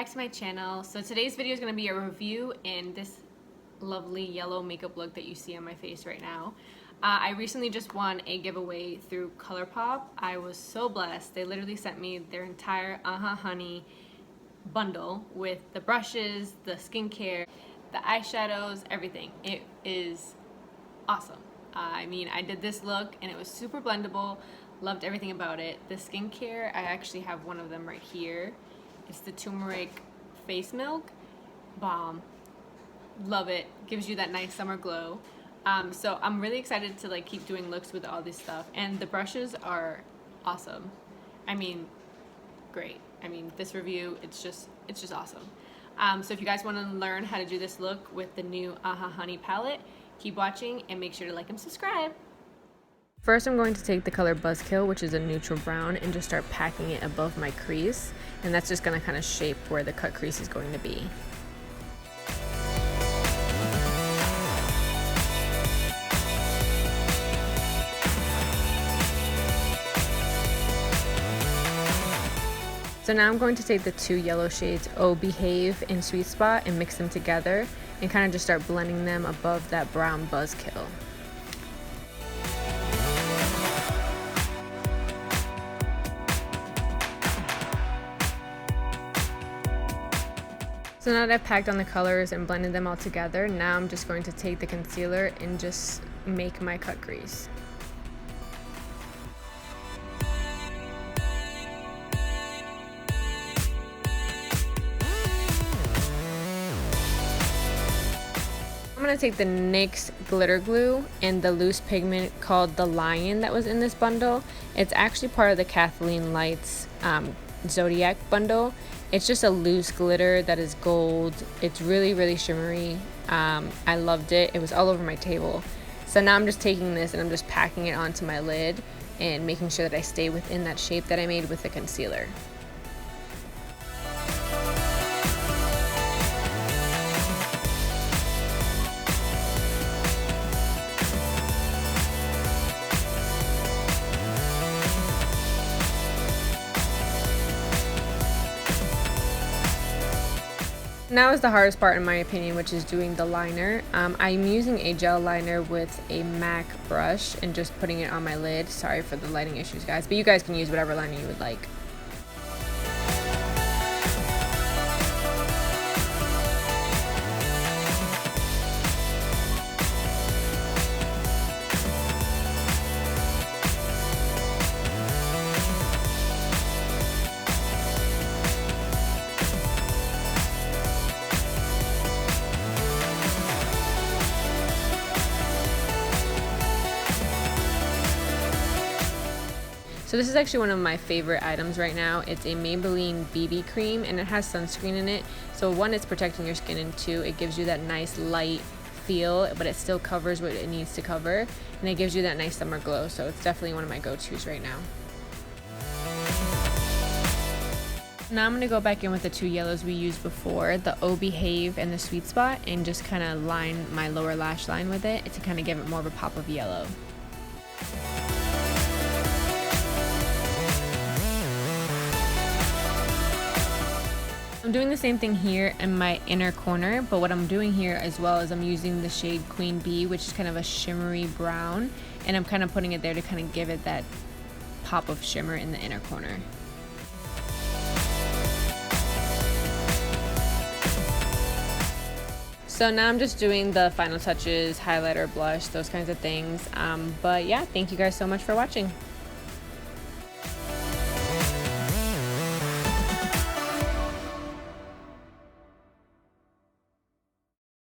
back to my channel. So today's video is going to be a review in this lovely yellow makeup look that you see on my face right now. I recently just won a giveaway through ColourPop. I was so blessed. They literally sent me their entire Honey bundle with the brushes, the skincare, the eyeshadows, everything. It is awesome. I mean, I did this look and it was super blendable. Loved everything about it. The skincare, I actually have one of them right here. It's the turmeric face milk. Bomb. Love it. Gives you that nice summer glow. So I'm really excited to keep doing looks with all this stuff. And the brushes are awesome. I mean, great. I mean, this review, it's just awesome. So if you guys want to learn how to do this look with the new Honey palette, keep watching and make sure to like and subscribe. First, I'm going to take the color Buzzkill, which is a neutral brown, and just start packing it above my crease. And that's just going to kind of shape where the cut crease is going to be. So now I'm going to take the two yellow shades, Oh Behave and Sweet Spot, and mix them together and kind of just start blending them above that brown Buzzkill. So now that I've packed on the colors and blended them all together, now I'm just going to take the concealer and just make my cut crease. I'm going to take the NYX glitter glue and the loose pigment called the Lion that was in this bundle. It's actually part of the Kathleen Lights Zodiac bundle. It's just a loose glitter that is gold. It's really shimmery. I loved it. It was all over my table. So now I'm just taking this and I'm just packing it onto my lid and making sure that I stay within that shape that I made with the concealer. Now is the hardest part in my opinion, which is doing the liner. I'm using a gel liner with a MAC brush and just putting it on my lid. Sorry for the lighting issues, guys, but you guys can use whatever liner you would like. So this is actually one of my favorite items right now. It's a Maybelline BB cream and it has sunscreen in it. So one, it's protecting your skin, and two, it gives you that nice light feel, but it still covers what it needs to cover, and it gives you that nice summer glow. So it's definitely one of my go-tos right now. Now I'm going to go back in with the two yellows we used before, the Oh Behave and the Sweet Spot, and just kind of line my lower lash line with it to kind of give it more of a pop of yellow. I'm doing the same thing here in my inner corner, but what I'm doing here as well is I'm using the shade Queen Bee, which is kind of a shimmery brown, and I'm kind of putting it there to kind of give it that pop of shimmer in the inner corner. So now I'm just doing the final touches, highlighter, blush, those kinds of things. But yeah, thank you guys so much for watching.